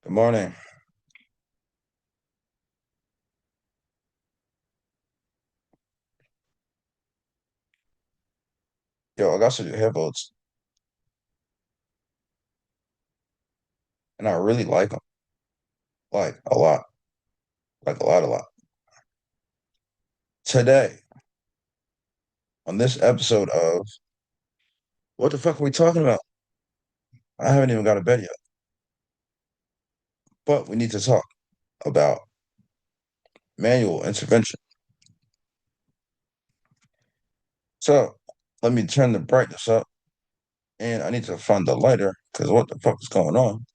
Good morning. Yo, I got some new headphones, and I really like them, like a lot, like a lot. Today, on this episode of what the fuck are we talking about? I haven't even got to bed yet, but we need to talk about manual intervention. So let me turn the brightness up, and I need to find the lighter because what the fuck is going on?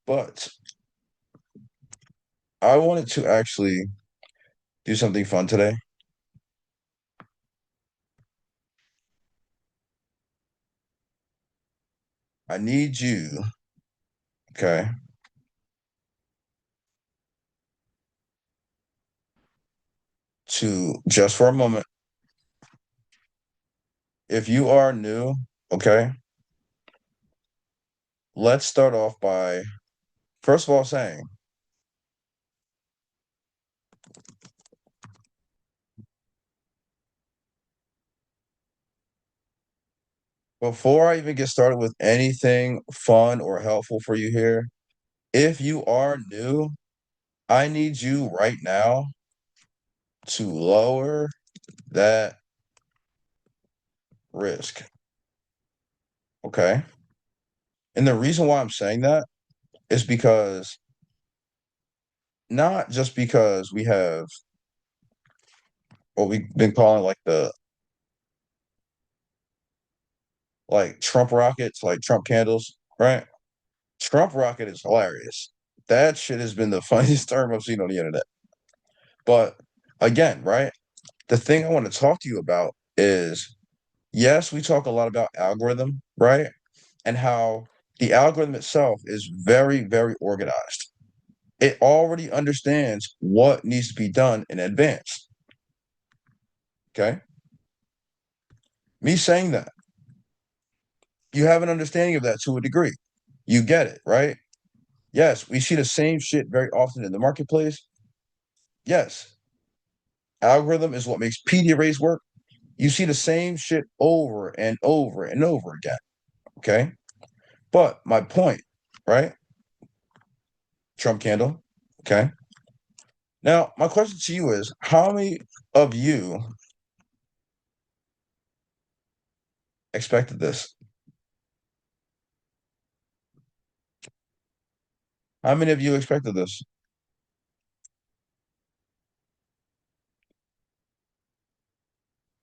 But I wanted to actually do something fun today. I need you, okay, to just for a moment, if you are new, okay, let's start off by first of all saying before I even get started with anything fun or helpful for you here, if you are new, I need you right now to lower that risk. Okay. And the reason why I'm saying that is because not just because we have what we've been calling like the like Trump rockets, like Trump candles, right? Trump rocket is hilarious. That shit has been the funniest term I've seen on the internet. But again, right? The thing I want to talk to you about is yes, we talk a lot about algorithm, right? And how the algorithm itself is very, very organized. It already understands what needs to be done in advance. Okay. Me saying that, you have an understanding of that to a degree. You get it, right? Yes, we see the same shit very often in the marketplace. Yes, algorithm is what makes PD arrays work. You see the same shit over and over and over again. Okay. But my point, right? Trump candle. Okay. Now, my question to you is how many of you expected this? How many of you expected this?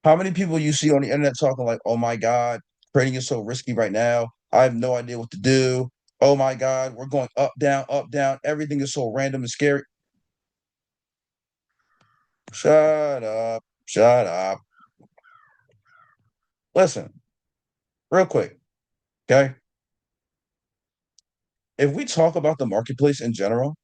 How many people you see on the internet talking like, oh my God, trading is so risky right now. I have no idea what to do. Oh my God, we're going up, down, up, down. Everything is so random and scary. Shut up. Shut up. Listen, real quick. Okay. If we talk about the marketplace in general,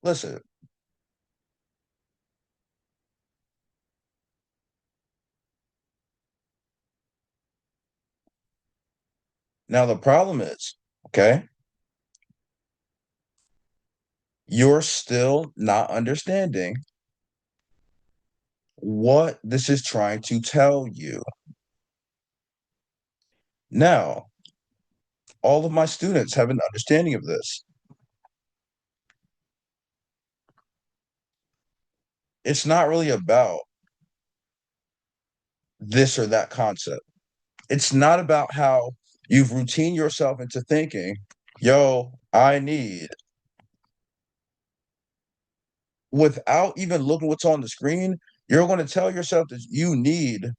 listen, now the problem is, okay, you're still not understanding what this is trying to tell you. Now, all of my students have an understanding of this. It's not really about this or that concept. It's not about how you've routine yourself into thinking, yo, I need, without even looking what's on the screen, you're going to tell yourself that you need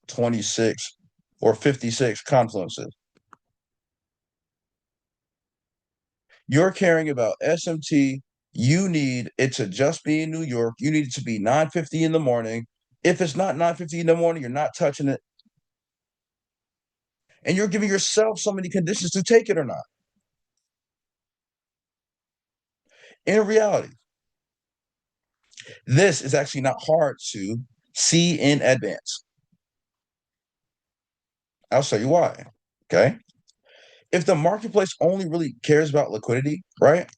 26 or 56 confluences. You're caring about SMT. You need it to just be in New York. You need it to be 9:50 in the morning. If it's not 9:50 in the morning, you're not touching it. And you're giving yourself so many conditions to take it or not. In reality, this is actually not hard to see in advance. I'll show you why. Okay. If the marketplace only really cares about liquidity, right?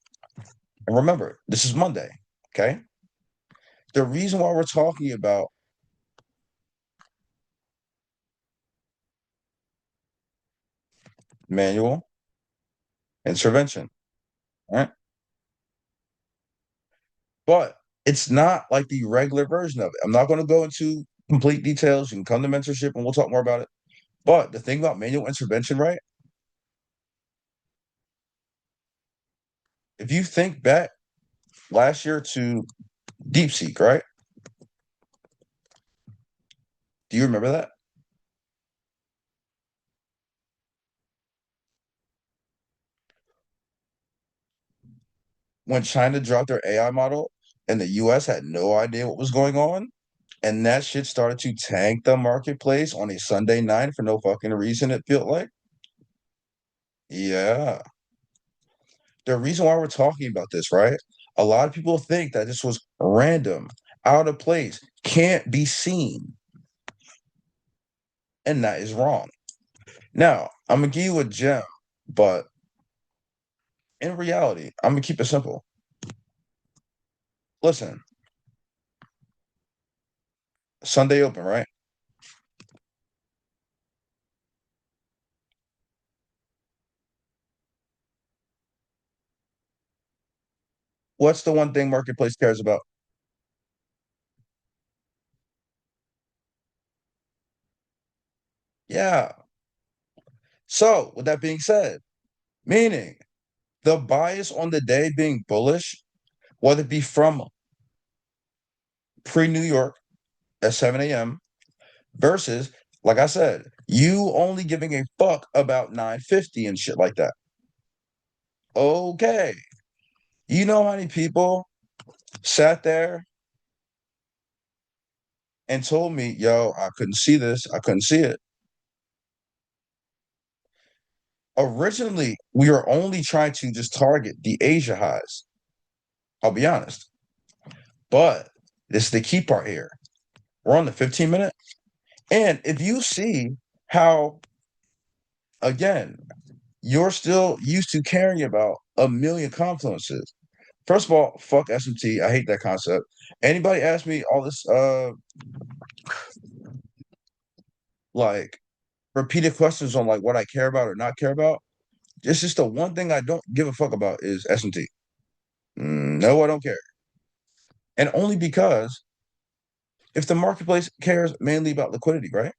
And remember, this is Monday. Okay. The reason why we're talking about manual intervention, right? But it's not like the regular version of it. I'm not going to go into complete details. You can come to mentorship and we'll talk more about it. But the thing about manual intervention, right? If you think back last year to DeepSeek, right? Do you remember that? When China dropped their AI model and the US had no idea what was going on, and that shit started to tank the marketplace on a Sunday night for no fucking reason, it felt like. Yeah. The reason why we're talking about this, right? A lot of people think that this was random, out of place, can't be seen, and that is wrong. Now, I'm gonna give you a gem, but in reality, I'm gonna keep it simple. Listen, Sunday open, right? What's the one thing marketplace cares about? Yeah. So, with that being said, meaning the bias on the day being bullish, whether it be from pre-New York at 7 a.m. versus, like I said, you only giving a fuck about 950 and shit like that. Okay. You know how many people sat there and told me, yo, I couldn't see this. I couldn't see it. Originally, we were only trying to just target the Asia highs. I'll be honest. But this is the key part here. We're on the 15 minute. And if you see how, again, you're still used to caring about a million confluences. First of all, fuck SMT. I hate that concept. Anybody ask me all this like repeated questions on like what I care about or not care about. It's just the one thing I don't give a fuck about is SMT. No, I don't care. And only because if the marketplace cares mainly about liquidity, right?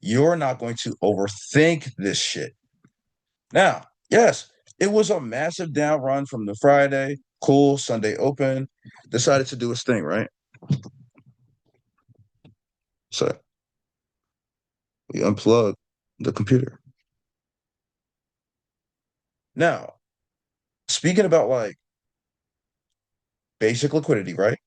You're not going to overthink this shit. Now, yes, it was a massive down run from the Friday, cool, Sunday open, decided to do its thing, right? So we unplugged the computer. Now, speaking about like basic liquidity, right?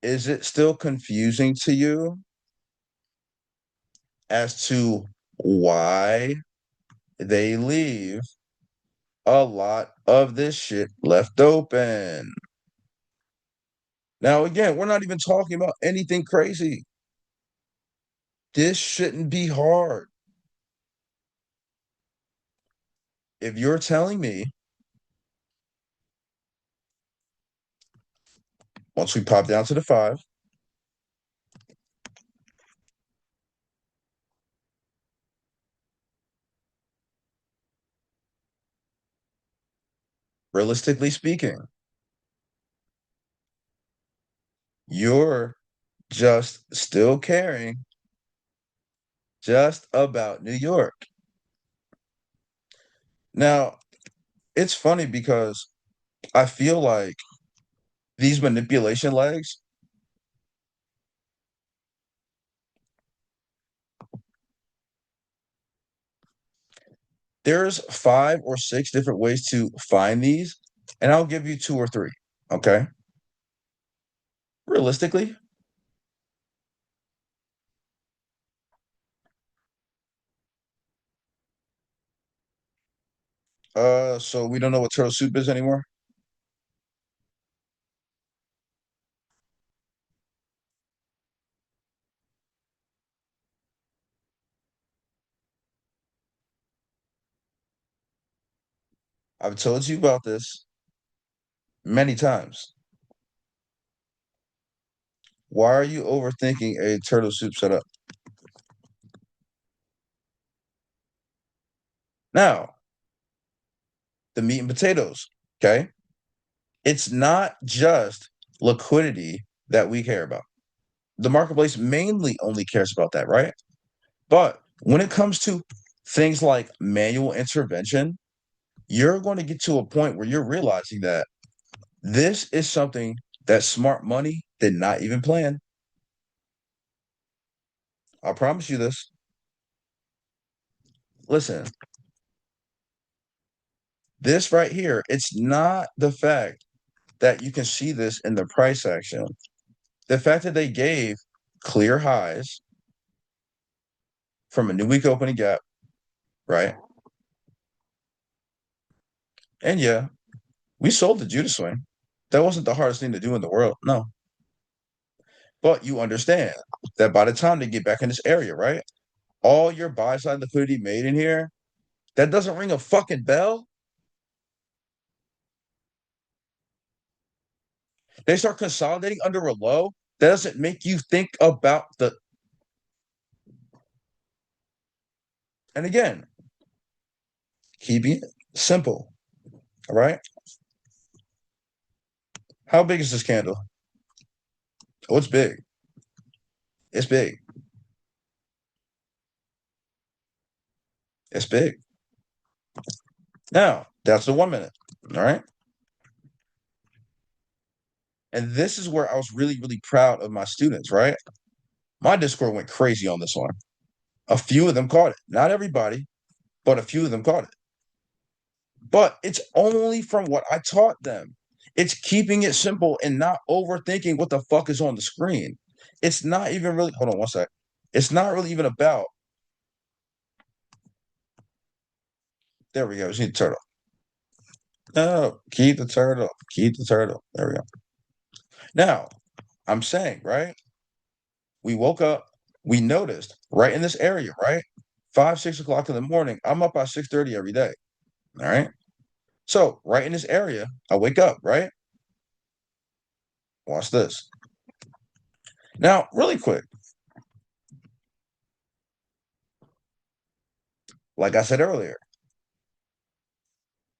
Is it still confusing to you as to why they leave a lot of this shit left open? Now, again, we're not even talking about anything crazy. This shouldn't be hard. If you're telling me once we pop down to the five, realistically speaking, you're just still caring just about New York. Now, it's funny because I feel like these manipulation legs, there's 5 or 6 different ways to find these, and I'll give you 2 or 3. Okay. Realistically, So we don't know what turtle soup is anymore? I've told you about this many times. Why are you overthinking a turtle soup setup? Now, the meat and potatoes, okay? It's not just liquidity that we care about. The marketplace mainly only cares about that, right? But when it comes to things like manual intervention, you're going to get to a point where you're realizing that this is something that smart money did not even plan. I promise you this. Listen, this right here, it's not the fact that you can see this in the price action. The fact that they gave clear highs from a new week opening gap, right? And yeah, we sold the Judas swing. That wasn't the hardest thing to do in the world. No. But you understand that by the time they get back in this area, right? All your buy side liquidity made in here, that doesn't ring a fucking bell. They start consolidating under a low. That doesn't make you think about the. And again, keeping it simple. All right. How big is this candle? Oh, it's big. It's big. It's big. Now, that's the 1 minute. All right. And this is where I was really, really proud of my students, right? My Discord went crazy on this one. A few of them caught it. Not everybody, but a few of them caught it. But it's only from what I taught them. It's keeping it simple and not overthinking what the fuck is on the screen. It's not even really, hold on one sec. It's not really even about, there we go. We see the turtle. No, keep the turtle. Keep the turtle. There we go. Now, I'm saying, right? We woke up, we noticed right in this area, right? 5, 6 o'clock in the morning. I'm up by 6:30 every day. All right. So right in this area, I wake up, right? Watch this. Now, really quick, like I said earlier,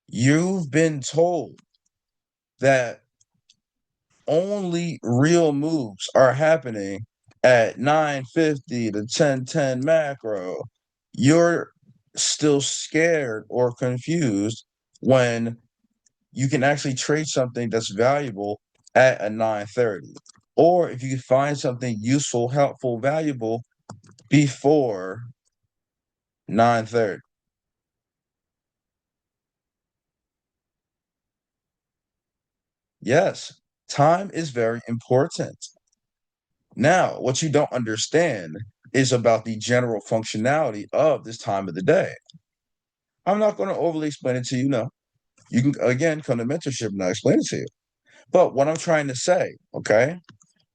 you've been told that only real moves are happening at 9:50 to 10:10 macro. You're still scared or confused when you can actually trade something that's valuable at a 9:30. Or if you can find something useful, helpful, valuable before 9:30. Yes, time is very important. Now, what you don't understand is about the general functionality of this time of the day. I'm not going to overly explain it to you. No, you can again come to mentorship and I'll explain it to you. But what I'm trying to say, okay,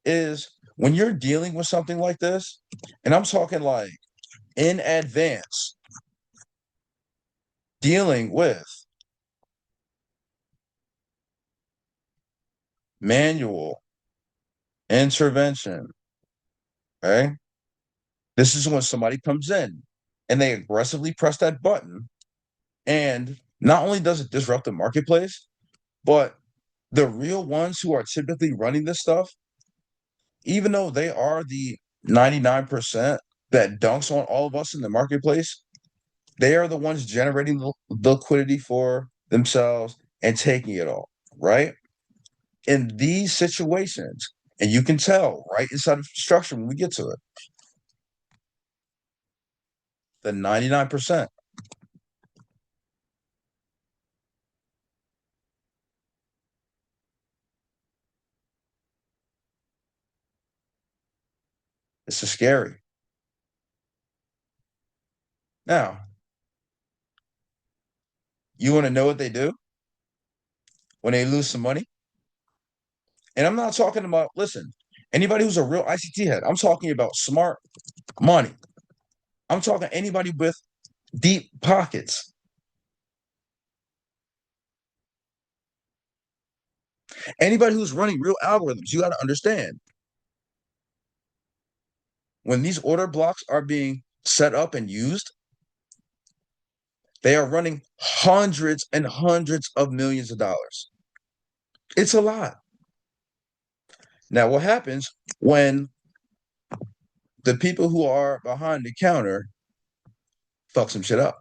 is when you're dealing with something like this, and I'm talking like in advance, dealing with manual intervention, okay? This is when somebody comes in and they aggressively press that button. And not only does it disrupt the marketplace, but the real ones who are typically running this stuff, even though they are the 99% that dunks on all of us in the marketplace, they are the ones generating the liquidity for themselves and taking it all, right? In these situations, and you can tell right inside of structure when we get to it, the 99% is so scary. Now, You want to know what they do when they lose some money? And I'm not talking about, listen, anybody who's a real ICT head, I'm talking about smart money. I'm talking anybody with deep pockets. Anybody who's running real algorithms, you got to understand when these order blocks are being set up and used, they are running hundreds and hundreds of millions of dollars. It's a lot. Now, what happens when the people who are behind the counter fuck some shit up?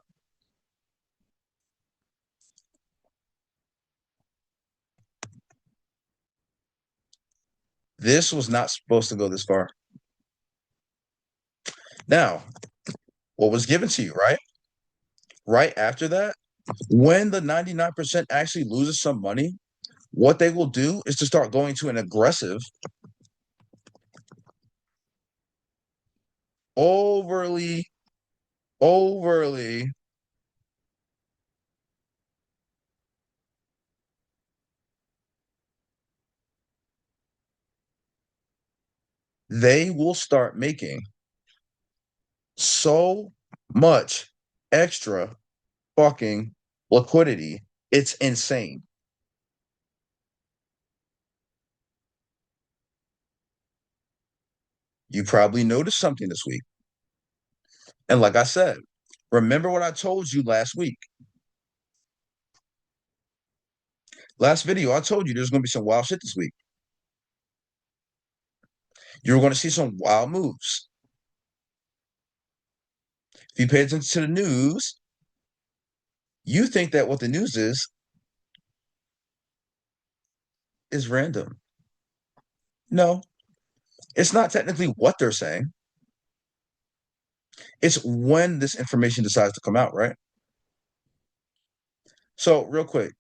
This was not supposed to go this far. Now, what was given to you, right? Right after that, when the 99% actually loses some money, what they will do is to start going to an aggressive, overly, overly, they will start making so much extra fucking liquidity. It's insane. You probably noticed something this week. And like I said, remember what I told you last week. Last video, I told you there's going to be some wild shit this week. You're going to see some wild moves. If you pay attention to the news, you think that what the news is random. No, it's not technically what they're saying. It's when this information decides to come out, right? So, real quick,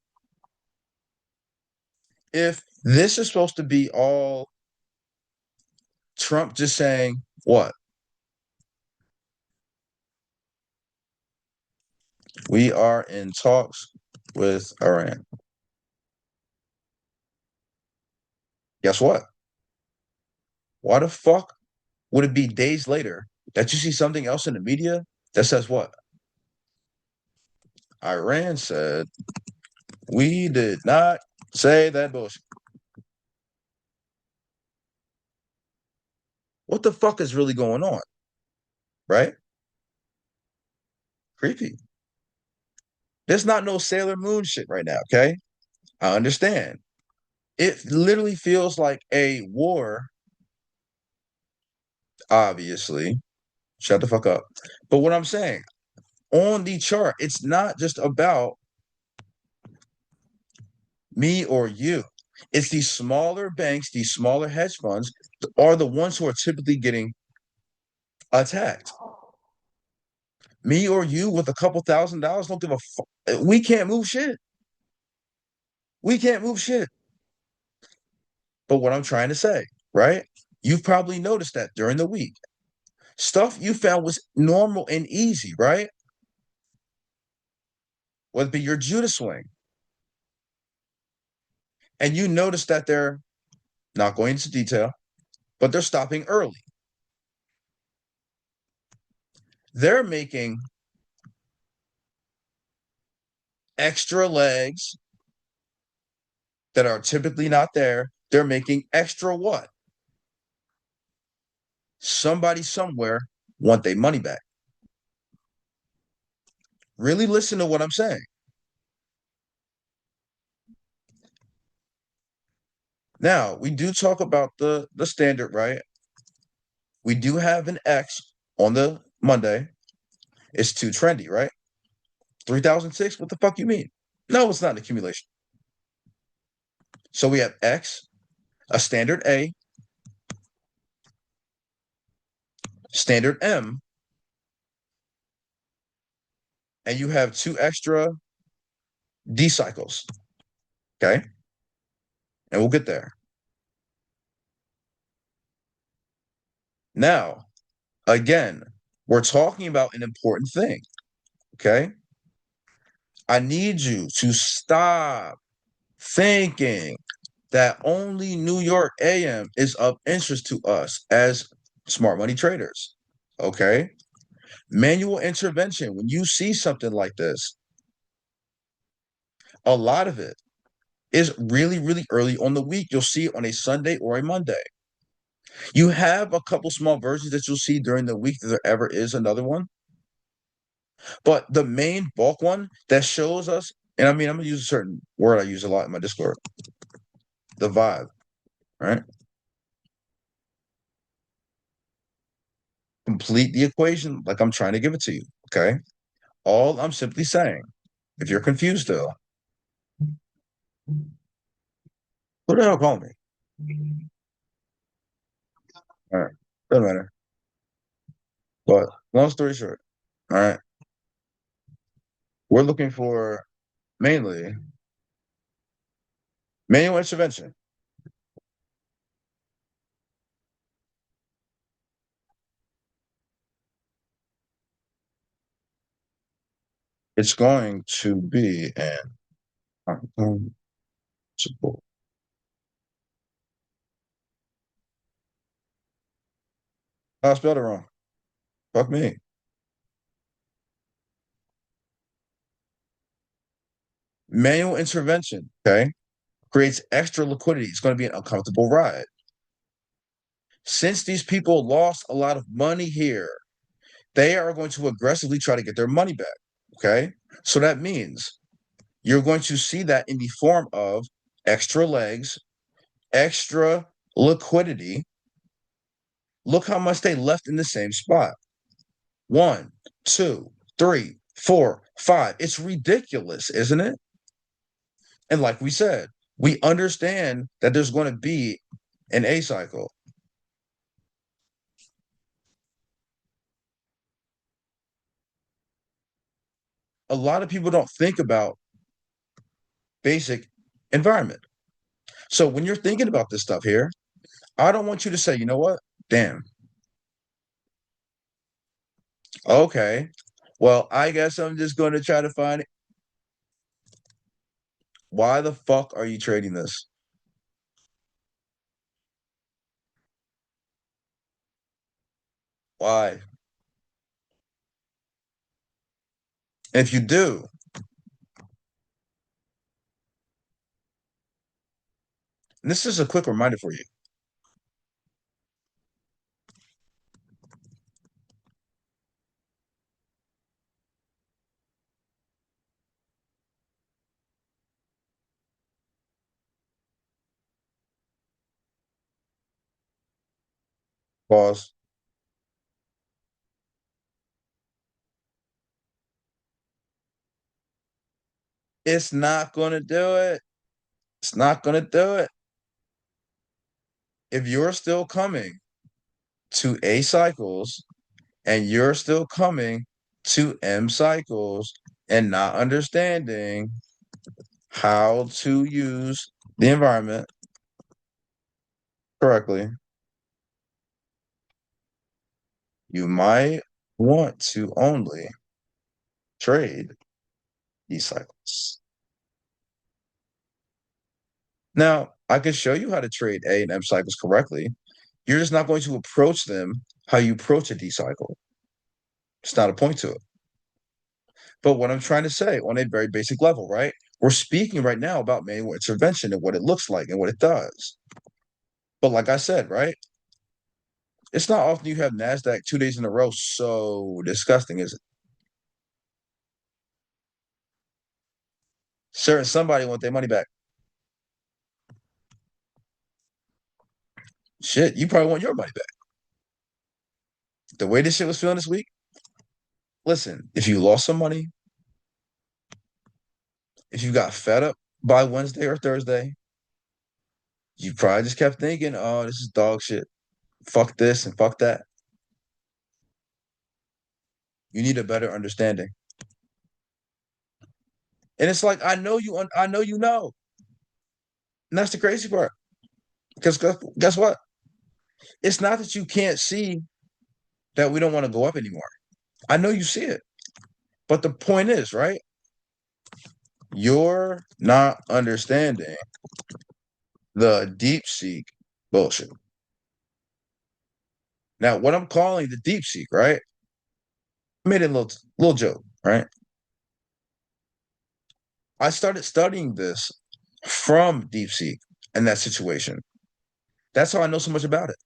if this is supposed to be all Trump just saying, what? We are in talks with Iran. Guess what? Why the fuck would it be days later that you see something else in the media that says what? Iran said, we did not say that bullshit. What the fuck is really going on? Right? Creepy. There's not no Sailor Moon shit right now, okay? I understand. It literally feels like a war, obviously. Shut the fuck up. But what I'm saying, on the chart, it's not just about me or you. It's these smaller banks, these smaller hedge funds are the ones who are typically getting attacked. Me or you with a couple $1,000 don't give a fuck. We can't move shit. We can't move shit. But what I'm trying to say, right? You've probably noticed that during the week. Stuff you found was normal and easy, right? Whether it be your Judah swing. And you notice that they're not going into detail, but they're stopping early. They're making extra legs that are typically not there. They're making extra what? Somebody somewhere want their money back. Really listen to what I'm saying. Now, we do talk about the standard, right? We do have an X on the Monday. It's too trendy, right? 3006, what the fuck you mean? No, it's not an accumulation. So we have X, a standard A, standard M, and you have two extra D cycles. Okay. And we'll get there. Now, again, we're talking about an important thing. Okay. I need you to stop thinking that only New York AM is of interest to us as smart money traders. Okay? Manual intervention, when you see something like this, a lot of it is really, really early on the week. You'll see it on a Sunday or a Monday. You have a couple small versions that you'll see during the week if there ever is another one. But the main bulk one that shows us, and I mean, I'm going to use a certain word I use a lot in my Discord, the vibe, right? Complete the equation like I'm trying to give it to you. Okay. All I'm simply saying, if you're confused though, who the hell called me? All right. Doesn't matter. But long story short, all right, we're looking for mainly manual intervention. It's going to be an support. I spelled it wrong. Fuck me. Manual intervention, okay, creates extra liquidity. It's going to be an uncomfortable ride. Since these people lost a lot of money here, they are going to aggressively try to get their money back. Okay. So that means you're going to see that in the form of extra legs, extra liquidity. Look how much they left in the same spot. One, two, three, four, five. It's ridiculous, isn't it? And like we said, we understand that there's going to be an A cycle. A lot of people don't think about basic environment. So when you're thinking about this stuff here, I don't want you to say, you know what? Damn. Okay. Well, I guess I'm just going to try to find it. Why the fuck are you trading this? Why? If you do, and this is a quick reminder for you. Pause. It's not going to do it. It's not going to do it. If you're still coming to A cycles and you're still coming to M cycles and not understanding how to use the environment correctly, you might want to only trade these cycles. Now, I can show you how to trade A and M cycles correctly. You're just not going to approach them how you approach a D cycle. It's not a point to it. But what I'm trying to say on a very basic level, right? We're speaking right now about manual intervention and what it looks like and what it does. But like I said, right? It's not often you have NASDAQ 2 days in a row so disgusting, is it? Certain somebody want their money back. Shit, you probably want your money back. The way this shit was feeling this week, listen, if you lost some money, if you got fed up by Wednesday or Thursday, you probably just kept thinking, oh, this is dog shit. Fuck this and fuck that. You need a better understanding. And it's like, I know you know. And that's the crazy part. Because guess what? It's not that you can't see that we don't want to go up anymore. I know you see it. But the point is, right? You're not understanding the deep seek bullshit. Now, what I'm calling the deep seek, right? I made a little joke, right? I started studying this from deep seek in that situation. That's how I know so much about it.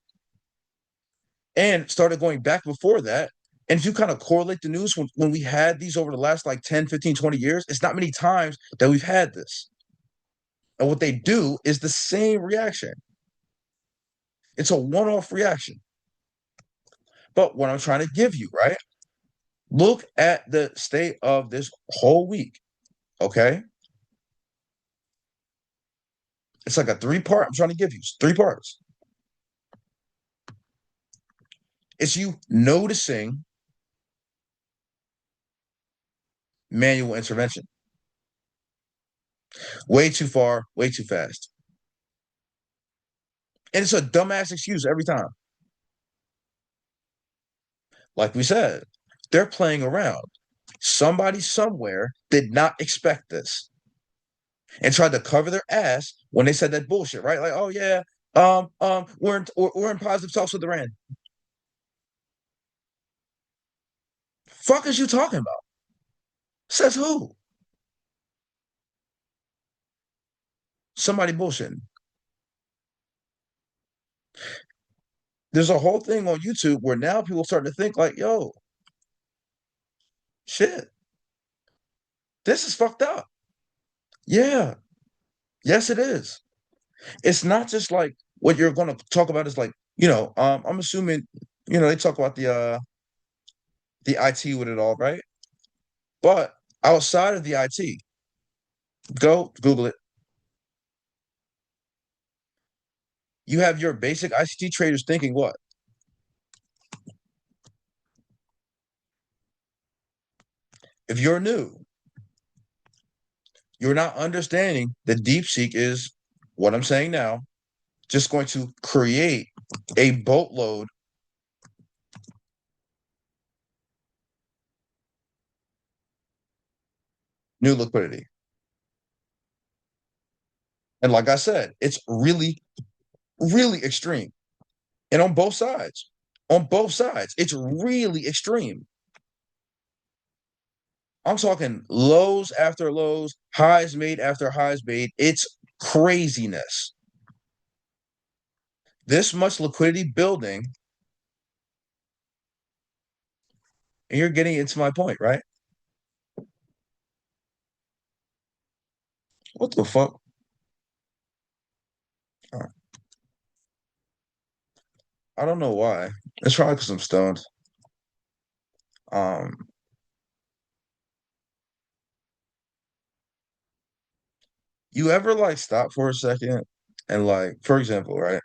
And started going back before that. And if you kind of correlate the news when we had these over the last like 10, 15, 20 years, it's not many times that we've had this. And what they do is the same reaction. It's a one-off reaction. But what I'm trying to give you, right? Look at the state of this whole week. Okay. It's like a three-part. I'm trying to give you three parts. It's you noticing manual intervention. Way too far, way too fast. And it's a dumbass excuse every time. Like we said, they're playing around. Somebody somewhere did not expect this and tried to cover their ass when they said that bullshit, right? Like, oh yeah, we're in positive talks with Iran. Fuck is you talking about? Says who? Somebody bullshitting. There's a whole thing on YouTube where now people starting to think like, yo, shit, this is fucked up. Yeah. Yes, it is. It's not just like what you're going to talk about is like, I'm assuming, they talk about the IT with it all, right? But outside of the IT, go Google it. You have your basic ICT traders thinking what? If you're new, you're not understanding the deep seek is what I'm saying now, just going to create a boatload new liquidity. And like I said, it's really, really extreme. And on both sides, it's really extreme. I'm talking lows after lows, highs made after highs made. It's craziness. This much liquidity building, and you're getting into my point, right? What the fuck? I don't know why. It's probably because I'm stoned. Um, you ever like stop for a second and like, for example, right?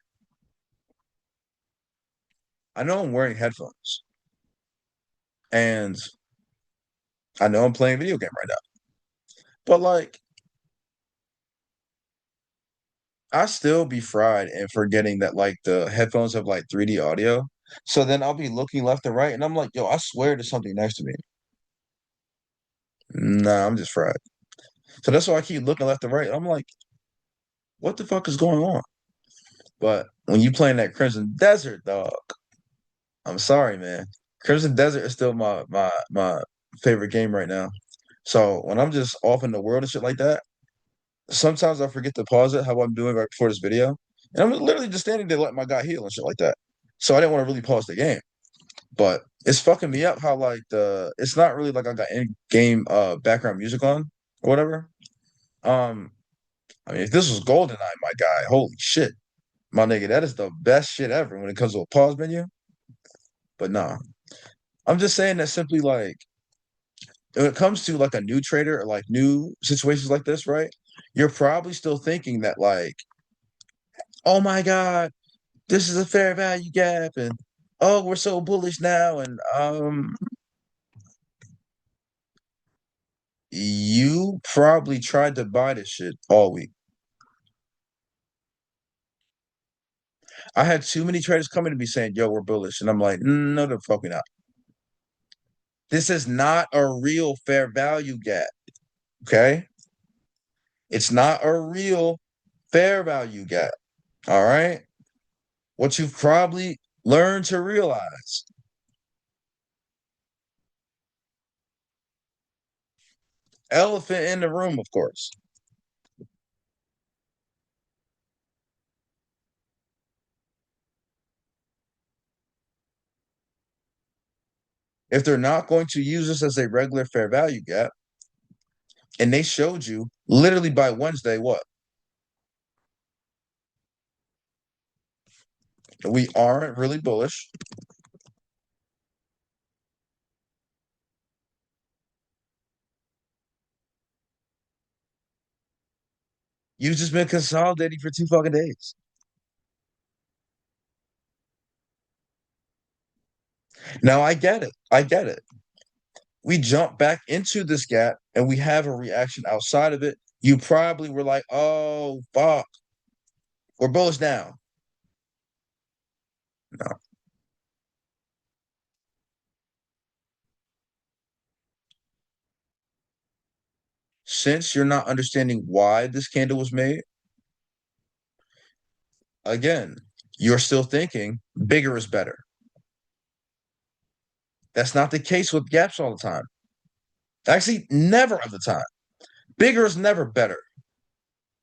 I know I'm wearing headphones and I know I'm playing a video game right now, but like I still be fried and forgetting that like the headphones have like 3D audio. So then I'll be looking left and right and I'm like, yo, I swear there's something next to me. Nah, I'm just fried. So that's why I keep looking left and right. I'm like, what the fuck is going on? But when you playing that Crimson Desert, dog, I'm sorry, man. Crimson Desert is still my favorite game right now. So when I'm just off in the world and shit like that, sometimes I forget to pause it, how I'm doing right before this video. And I'm literally just standing there letting my guy heal and shit like that. So I didn't want to really pause the game. But it's fucking me up how like it's not really like I got in game background music on or whatever. Um, I mean if this was GoldenEye, my guy, holy shit. My nigga, that is the best shit ever when it comes to a pause menu. But nah. I'm just saying that simply like when it comes to like a new trader or like new situations like this, right? You're probably still thinking that like, oh my God, this is a fair value gap, and oh, we're so bullish now, and you probably tried to buy this shit all week. I had too many traders coming to me saying, yo, we're bullish. And I'm like, no, the fuck we not. This is not a real fair value gap. Okay. It's not a real fair value gap. All right. What you've probably learned to realize, elephant in the room, of course. If they're not going to use this as a regular fair value gap, and they showed you literally by Wednesday what? We aren't really bullish. You've just been consolidating for 2 fucking days. Now I get it. I get it. We jump back into this gap and we have a reaction outside of it. You probably were like, oh, fuck, we're bullish now. No. Since you're not understanding why this candle was made, again, you're still thinking bigger is better. That's not the case with gaps all the time. Actually, never of the time. Bigger is never better.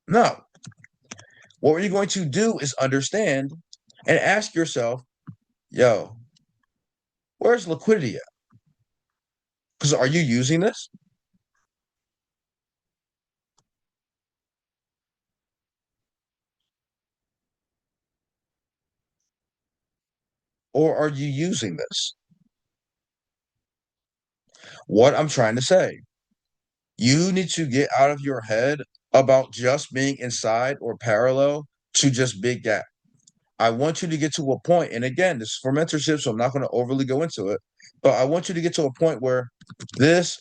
No. What you're going to do is understand and ask yourself, yo, where's liquidity at? Because are you using this? Or are you using this? What I'm trying to say, you need to get out of your head about just being inside or parallel to just big gap. I want you to get to a point, and again, this is for mentorship, so I'm not going to overly go into it, but I want you to get to a point where this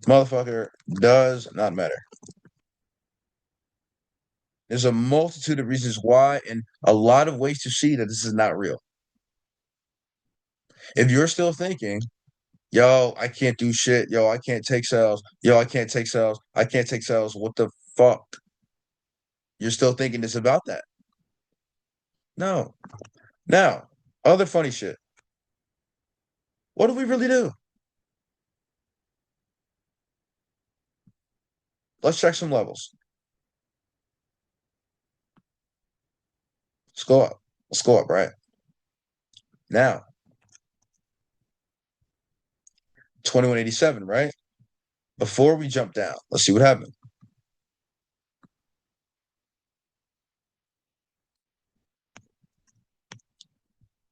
motherfucker does not matter. There's a multitude of reasons why, and a lot of ways to see that this is not real. If you're still thinking, yo, I can't do shit, yo, I can't take sales, yo, I can't take sales, I can't take sales, what the fuck? You're still thinking it's about that. No. Now, other funny shit. What do we really do? Let's check some levels. Let's go up. Let's go up, right? Now, 2187, right? Before we jump down, let's see what happened.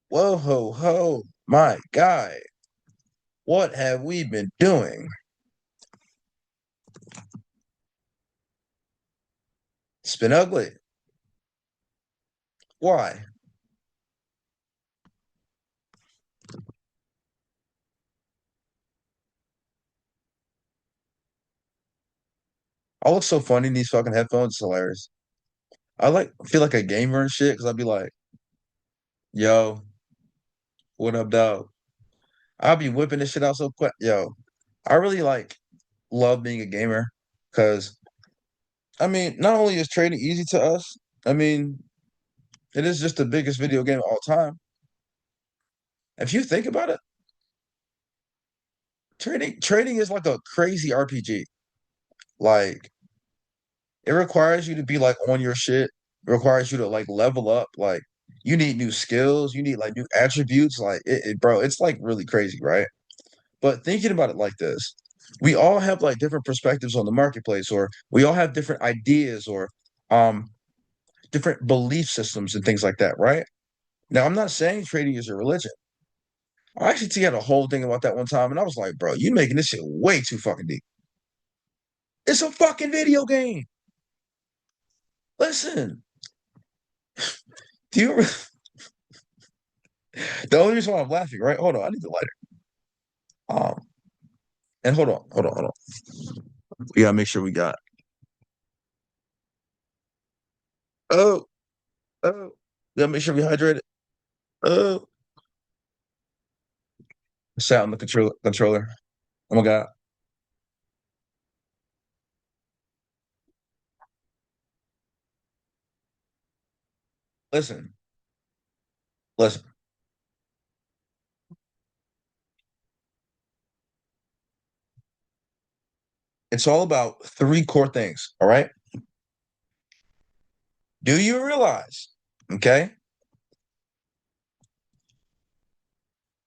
Whoa, ho, ho, my guy. What have we been doing? It's been ugly. Why? I look so funny in these fucking headphones. It's hilarious. I like feel like a gamer and shit because I'd be like, yo, what up, dog? I'll be whipping this shit out so quick. Yo, I really like love being a gamer because I mean, not only is trading easy to us, I mean, it is just the biggest video game of all time. If you think about it, trading is like a crazy RPG. Like it requires you to be like on your shit. It requires you to like level up. Like you need new skills. You need like new attributes. Like bro, it's like really crazy, right? But thinking about it like this, we all have like different perspectives on the marketplace, or we all have different ideas or um different belief systems and things like that, right? Now, I'm not saying trading is a religion. I actually had a whole thing about that one time, and I was like, bro, you making this shit way too fucking deep. It's a fucking video game. Listen, do you the only reason why I'm laughing, right? Hold on, I need the lighter. Um, and hold on. We gotta make sure we got. Oh, oh, we gotta make sure we hydrated. Oh, sat on the controller. Oh my god. Listen, listen. It's all about three core things. All right. Do you realize? Okay.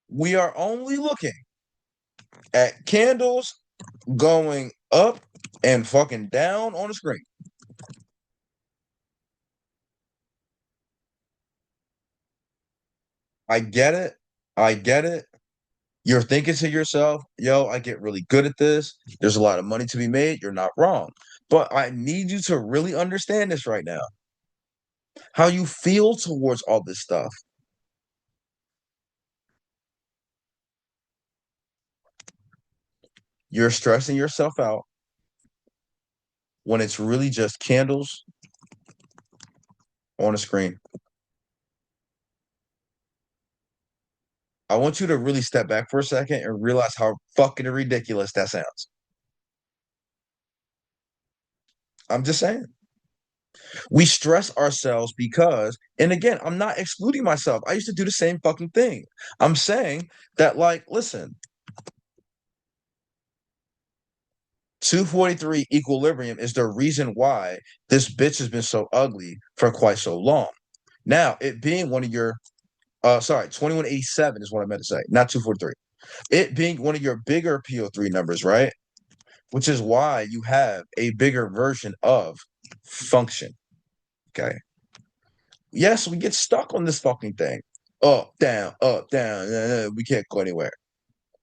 We are only looking at candles going up and fucking down on the screen. I get it. I get it. You're thinking to yourself, yo, I get really good at this. There's a lot of money to be made. You're not wrong. But I need you to really understand this right now. How you feel towards all this stuff. You're stressing yourself out when it's really just candles on a screen. I want you to really step back for a second and realize how fucking ridiculous that sounds. I'm just saying. We stress ourselves because, and again, I'm not excluding myself. I used to do the same fucking thing. I'm saying that, like, listen, 243 equilibrium is the reason why this bitch has been so ugly for quite so long. Now, it being one of your, sorry, 2187 is what I meant to say, not 243. It being one of your bigger PO3 numbers, right? Which is why you have a bigger version of function. Okay. Yes, we get stuck on this fucking thing. Up, down. We can't go anywhere.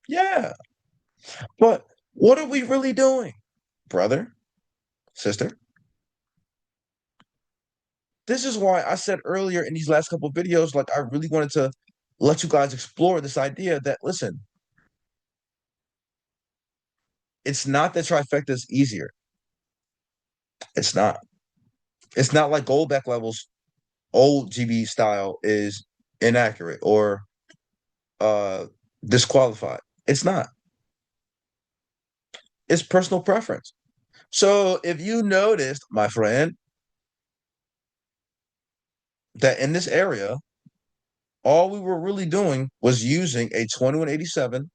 Yeah. But what are we really doing, brother, sister? This is why I said earlier in these last couple of videos, like I really wanted to let you guys explore this idea that, listen, it's not that trifecta is easier. It's not. It's not like gold back levels, old GB style is inaccurate or uh disqualified. It's not. It's personal preference. So if you noticed, my friend, that in this area, all we were really doing was using a 2187.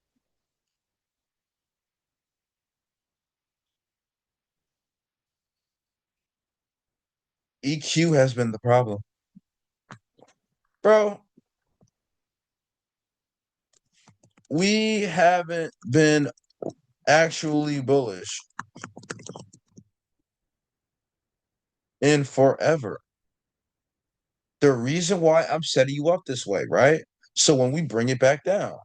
EQ has been the problem. Bro, we haven't been actually bullish in forever. The reason why I'm setting you up this way, right? So when we bring it back down,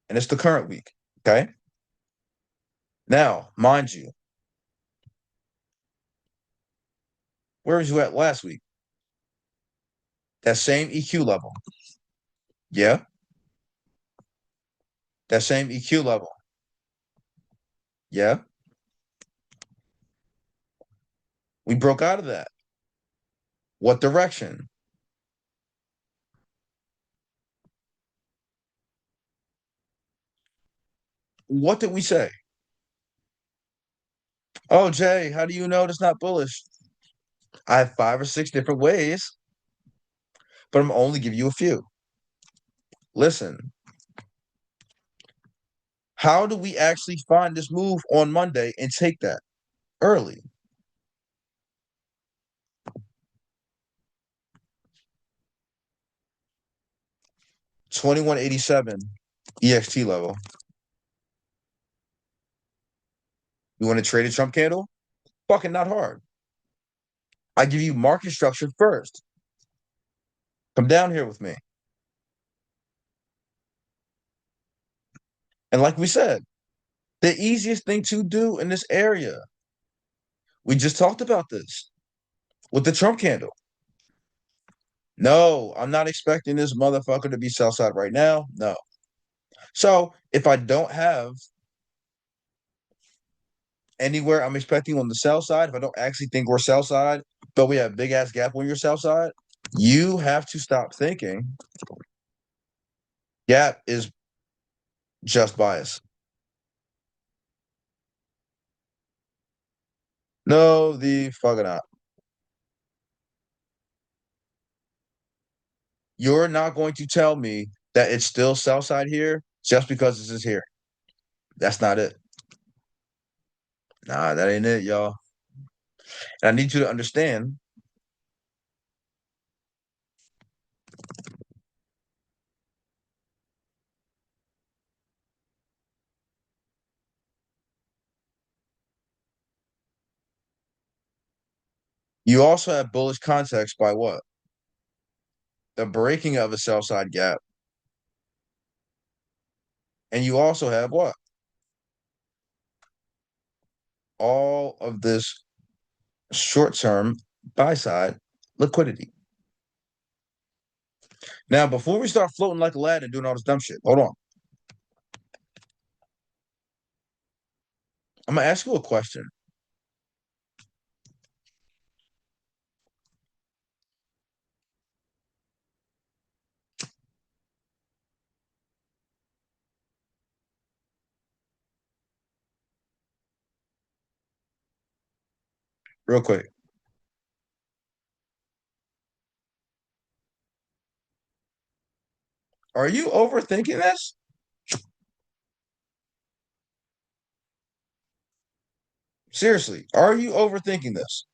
and it's the current week, okay? Now, mind you, where was you at last week? That same EQ level. Yeah, that same EQ level. Yeah, we broke out of that. What direction? What did we say? Oh, Jay, how do you know it's not bullish? I have 5 or 6 different ways, but I'm only give you a few. Listen, how do we actually find this move on Monday and take that early? 2187 EXT level. You want to trade a Trump candle? Fucking not hard. I give you market structure first. Come down here with me. And like we said, the easiest thing to do in this area, we just talked about this with the Trump candle. No, I'm not expecting this motherfucker to be sell side right now. No. So if I don't have anywhere I'm expecting on the sell side, if I don't actually think we're sell side, but we have big ass gap on your sell side, you have to stop thinking gap is just bias. No, the fucking not. You're not going to tell me that it's still sell side here just because this is here. That's not it. Nah, that ain't it, y'all. And I need you to understand, you also have bullish context by what? The breaking of a sell side gap. And you also have what? All of this short term buy side liquidity. Now, before we start floating like Aladdin and doing all this dumb shit, hold on. I'm gonna ask you a question real quick. Are you overthinking this? Seriously, are you overthinking this?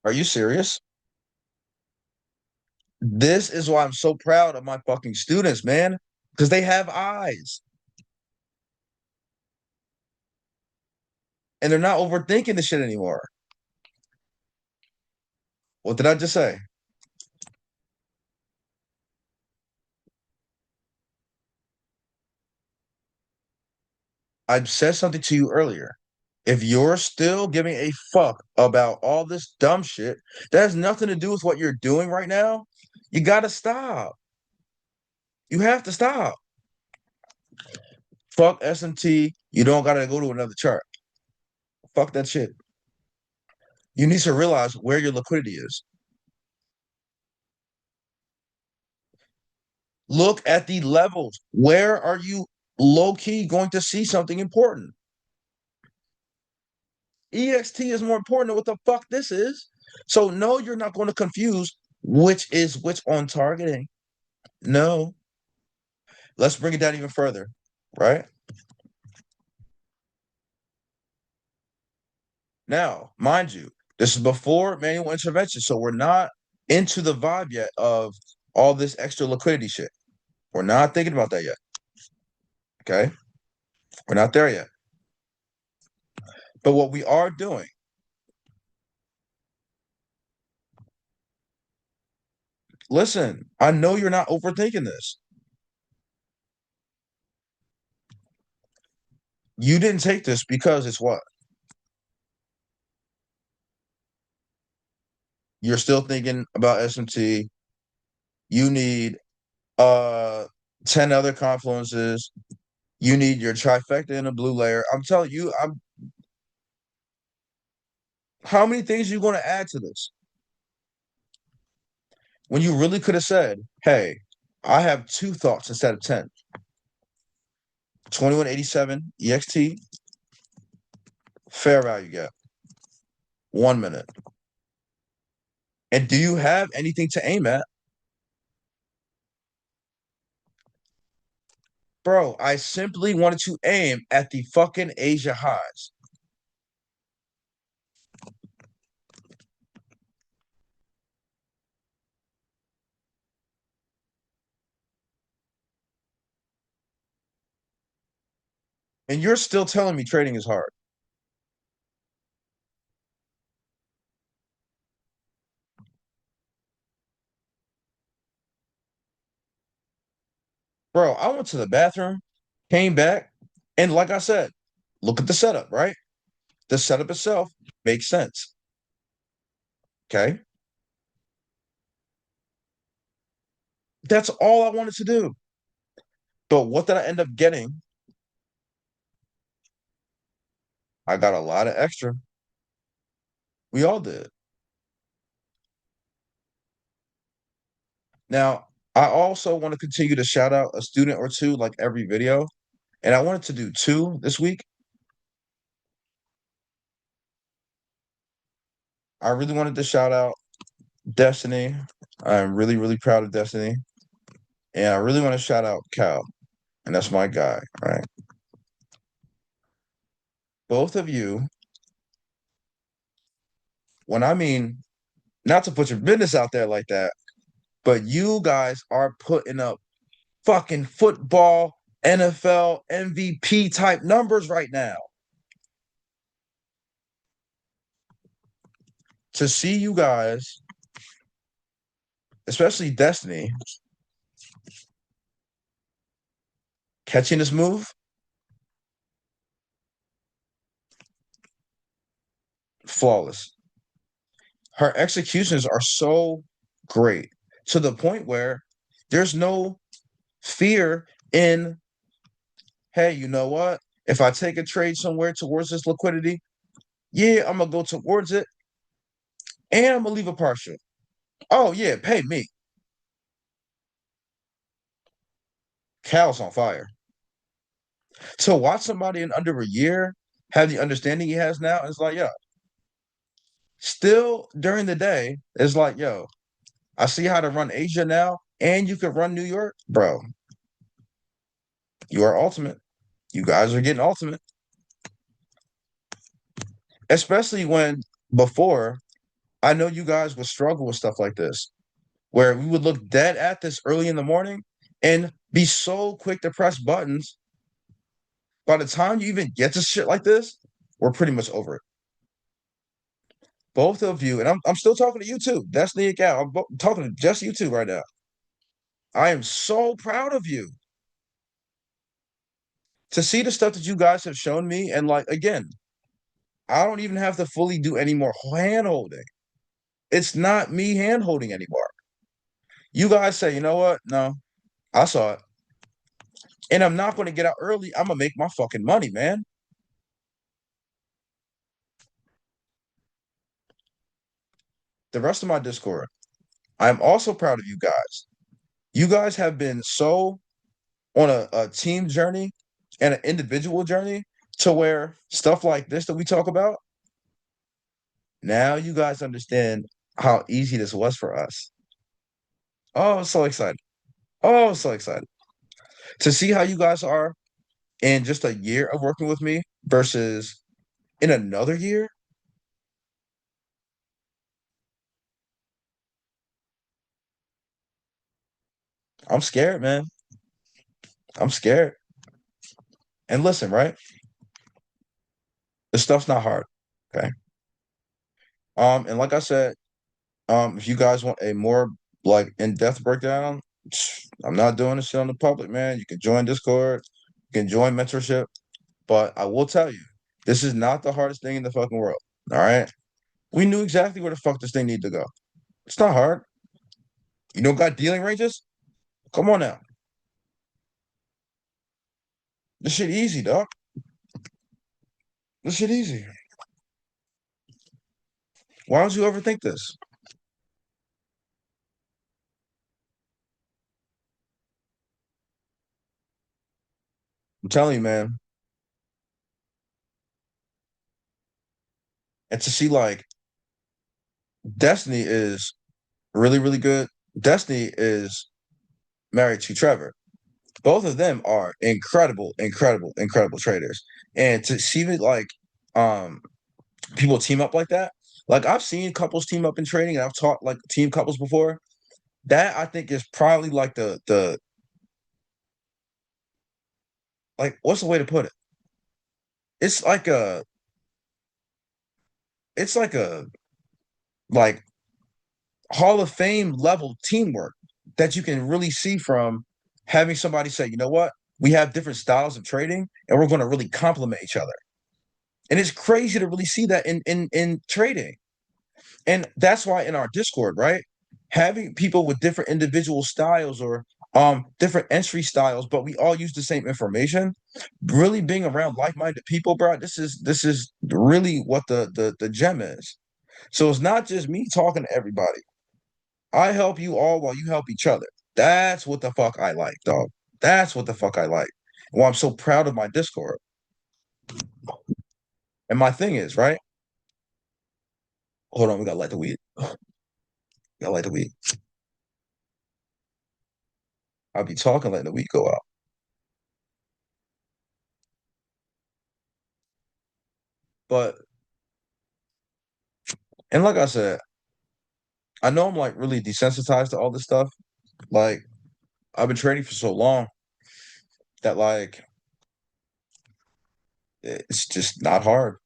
Are you serious? This is why I'm so proud of my fucking students, man, because they have eyes and they're not overthinking the shit anymore. What did I just say? I said something to you earlier. If you're still giving a fuck about all this dumb shit that has nothing to do with what you're doing right now, you gotta stop. You have to stop. Fuck SMT. You don't gotta go to another chart. Fuck that shit. You need to realize where your liquidity is. Look at the levels. Where are you low key going to see something important? EXT is more important than what the fuck this is. So no, you're not going to confuse which is which on targeting. No. Let's bring it down even further, right? Now, mind you, this is before manual intervention, so we're not into the vibe yet of all this extra liquidity shit. We're not thinking about that yet. Okay. We're not there yet. But what we are doing, listen, I know you're not overthinking this. You didn't take this because it's what? You're still thinking about SMT. You need 10 other confluences. You need your trifecta in a blue layer. I'm telling you, I'm how many things are you going to add to this? When you really could have said, hey, I have two thoughts instead of 10. 2187 EXT, fair value gap, 1 minute. And do you have anything to aim at? Bro, I simply wanted to aim at the fucking Asia highs. And you're still telling me trading is hard. Bro, I went to the bathroom, came back, and like I said, look at the setup, right? The setup itself makes sense. Okay. That's all I wanted to do. But what did I end up getting? I got a lot of extra. We all did. Now, I also want to continue to shout out a student or two like every video, and I wanted to do two this week. I really wanted to shout out Destiny. I'm really, really proud of Destiny. And I really want to shout out Cal, and that's my guy, right? Both of you, when I mean not to put your business out there like that, but you guys are putting up fucking football, NFL, MVP type numbers right now. To see you guys, especially Destiny, catching this move, flawless. Her executions are so great to the point where there's no fear in, hey, you know what? If I take a trade somewhere towards this liquidity, yeah, I'm gonna go towards it and I'm gonna leave a partial. Oh yeah, pay me. Cal's on fire. To watch somebody in under a year have the understanding he has now, it's like, yo, still during the day, it's like, yo, I see how to run Asia now, and you can run New York, bro. You are ultimate. You guys are getting ultimate, especially when before I know you guys would struggle with stuff like this, where we would look dead at this early in the morning and be so quick to press buttons. By the time you even get to shit like this, we're pretty much over it. Both of you, and I'm still talking to you too. Destiny and Cal. Talking to just you two right now. I am so proud of you to see the stuff that you guys have shown me. And like again, I don't even have to fully do any more hand holding. It's not me hand holding anymore. You guys say, you know what? No, I saw it. And I'm not going to get out early. I'm going to make my fucking money, man. The rest of my Discord, I'm also proud of you guys. You guys have been so on a team journey and an individual journey to where stuff like this that we talk about, now you guys understand how easy this was for us. Oh, I'm so excited. Oh, I'm so excited to see how you guys are in just a year of working with me versus in another year. I'm scared, man. I'm scared. And listen, right? This stuff's not hard. Okay. And like I said, if you guys want a more like in-depth breakdown, I'm not doing this shit on the public, man. You can join Discord, you can join mentorship, but I will tell you, this is not the hardest thing in the fucking world. All right. We knew exactly where the fuck this thing needed to go. It's not hard. You don't got dealing ranges? Come on now. This shit easy, dog. This shit easy. Why don't you overthink this? I'm telling you, man. And to see like Destiny is really, really good. Destiny is married to Trevor. Both of them are incredible, incredible, incredible traders. And to see it like um people team up like that, like I've seen couples team up in trading and I've taught like team couples before. That I think is probably like the like what's the way to put it? It's like a it's like a like Hall of Fame level teamwork that you can really see from having somebody say, you know what, we have different styles of trading and we're going to really complement each other. And it's crazy to really see that in trading. And that's why in our Discord, right, having people with different individual styles or different entry styles, but we all use the same information, really being around like-minded people, bro, this is really what the gem is. So it's not just me talking to everybody. I help you all while you help each other. That's what the fuck I like, dog. That's what the fuck I like. Well, I'm so proud of my Discord. And my thing is, right? Hold on, we gotta light the weed. Gotta light the weed. I'll be talking, letting the weed go out. But and like I said, I know I'm like really desensitized to all this stuff. Like I've been trading for so long that like it's just not hard.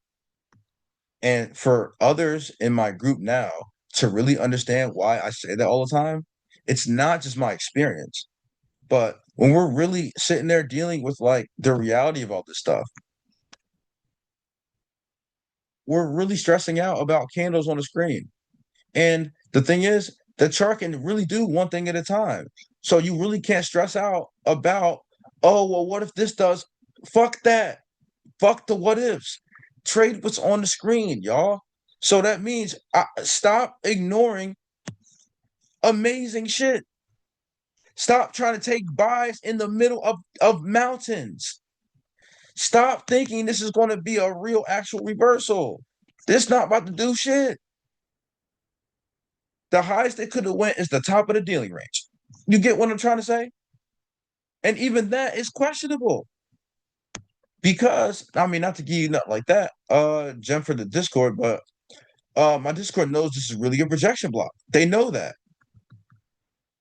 And for others in my group now to really understand why I say that all the time, it's not just my experience, but when we're really sitting there dealing with like the reality of all this stuff, we're really stressing out about candles on the screen. And the thing is, the chart can really do one thing at a time. So you really can't stress out about, oh, well, what if this does? Fuck that. Fuck the what ifs. Trade what's on the screen, y'all. So that means stop ignoring amazing shit. Stop trying to take buys in the middle of mountains. Stop thinking this is going to be a real actual reversal. This not about to do shit. The highest it could have went is the top of the dealing range. You get what I'm trying to say? And even that is questionable because I mean, not to give you nothing like that, gem for the Discord, but my Discord knows this is really a projection block. They know that.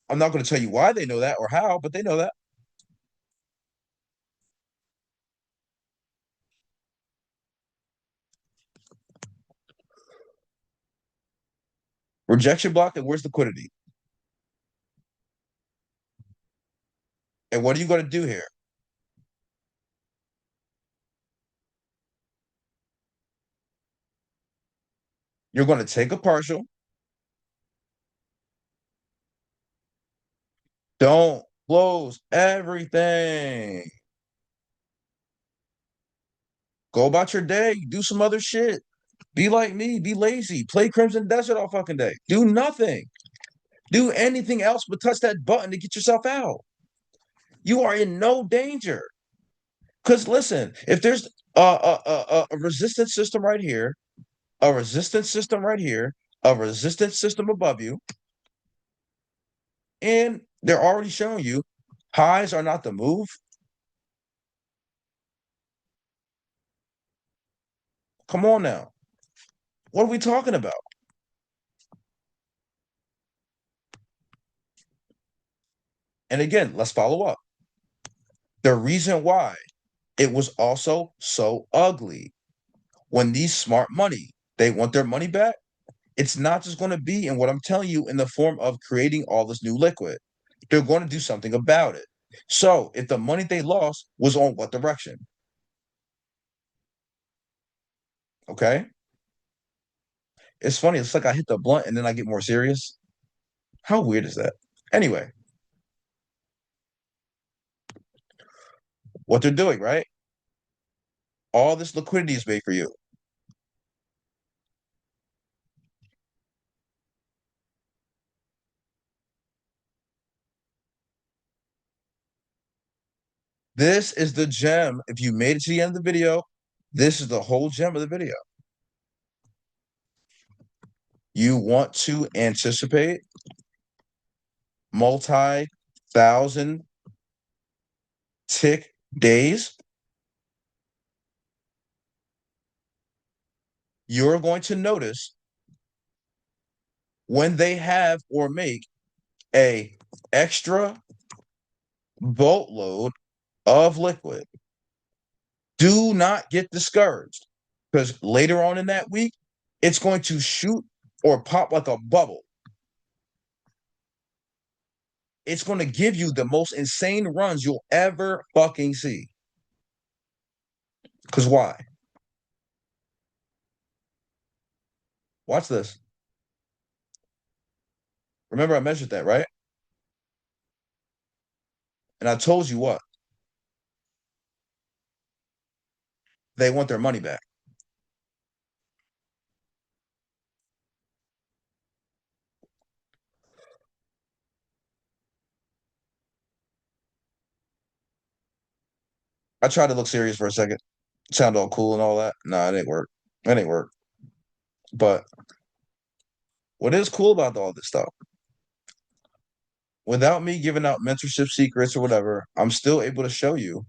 I'm not going to tell you why they know that or how, but they know that. Rejection block and where's liquidity? And what are you going to do here? You're going to take a partial. Don't close everything. Go about your day. Do some other shit. Be like me. Be lazy. Play Crimson Desert all fucking day. Do nothing. Do anything else but touch that button to get yourself out. You are in no danger. Because listen, if there's a resistance system right here, a resistance system right here, a resistance system above you, and they're already showing you highs are not the move. Come on now. What are we talking about? And again, let's follow up. The reason why it was also so ugly when these smart money, they want their money back. It's not just going to be in what I'm telling you in the form of creating all this new liquid. They're going to do something about it. So if the money they lost was on what direction? Okay. It's funny. It's like I hit the blunt and then I get more serious. How weird is that? Anyway, what they're doing, right? All this liquidity is made for you. This is the gem. If you made it to the end of the video, this is the whole gem of the video. You want to anticipate multi-thousand tick days. You're going to notice when they have or make a extra boatload of liquid. Do not get discouraged because later on in that week, it's going to shoot or pop like a bubble. It's going to give you the most insane runs you'll ever fucking see. Because why? Watch this. Remember, I measured that, right? And I told you what? They want their money back. I tried to look serious for a second, sound all cool and all that. Nah, it ain't work. It ain't work. But what is cool about all this stuff, without me giving out mentorship secrets or whatever, I'm still able to show you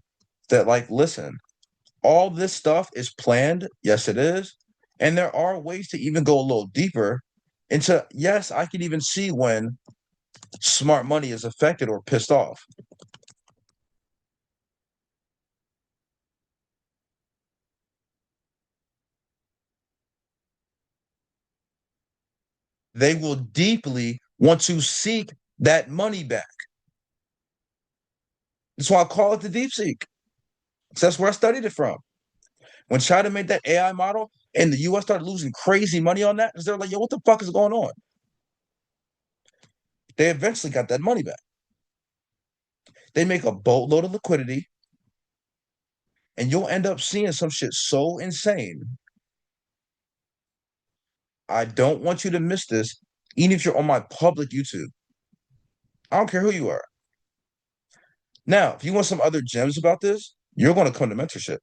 that, like, listen, all this stuff is planned. Yes, it is. And there are ways to even go a little deeper into, yes, I can even see when smart money is affected or pissed off. They will deeply want to seek that money back. That's why I call it the deep seek. That's where I studied it from. When China made that AI model and the US started losing crazy money on that, because they're like, yo, what the fuck is going on? They eventually got that money back. They make a boatload of liquidity, and you'll end up seeing some shit so insane. I don't want you to miss this, even if you're on my public YouTube. I don't care who you are. Now, if you want some other gems about this, you're going to come to mentorship.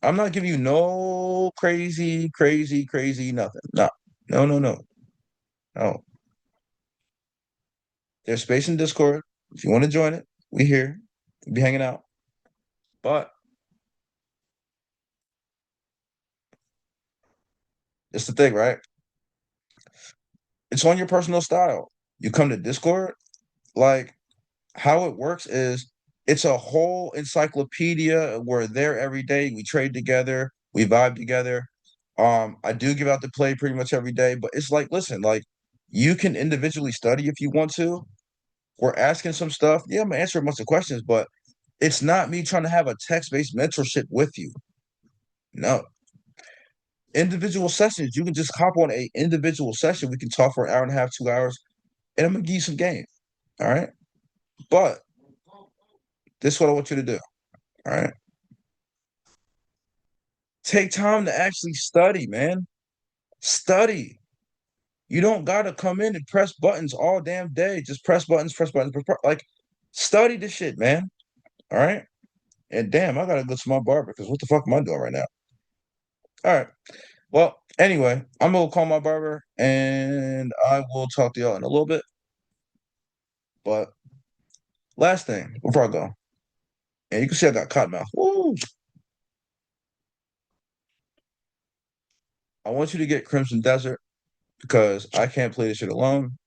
I'm not giving you no crazy, crazy, crazy nothing. No, no, no, no, no. There's space in Discord. If you want to join it, we here. We'll be hanging out. But it's the thing, right? It's on your personal style. You come to Discord, like how it works is it's a whole encyclopedia. We're there every day. We trade together, we vibe together. I do give out the play pretty much every day, but it's like, listen, like you can individually study if you want to. We're asking some stuff. Yeah, I'm gonna answer a bunch of questions, but it's not me trying to have a text-based mentorship with you. No. Individual sessions, you can just hop on a individual session. We can talk for an hour and a half, 2 hours, and I'm gonna give you some game. All right. But this is what I want you to do. All right. Take time to actually study, man. Study. You don't gotta come in and press buttons all damn day. Just press buttons, press buttons, like study the shit, man. All right. And damn, I gotta go to my barber because what the fuck am I doing right now? All right. Well, anyway, I'm gonna call my barber and I will talk to y'all in a little bit. But last thing before I go, and you can see I got cotton mouth. Woo! I want you to get Crimson Desert because I can't play this shit alone.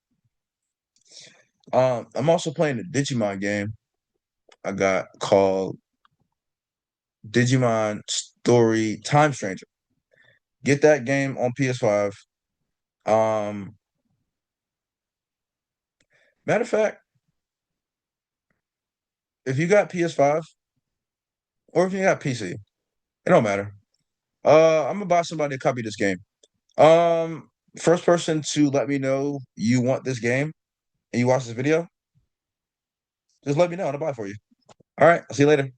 I'm also playing the Digimon game I got called Digimon Story Time Stranger. Get that game on PS5. Um, Matter of fact, if you got PS5 or if you got PC, it don't matter. I'm gonna buy somebody to copy this game. Um, First person to let me know you want this game and you watch this video, just let me know and I'll buy it for you. All right, I'll see you later.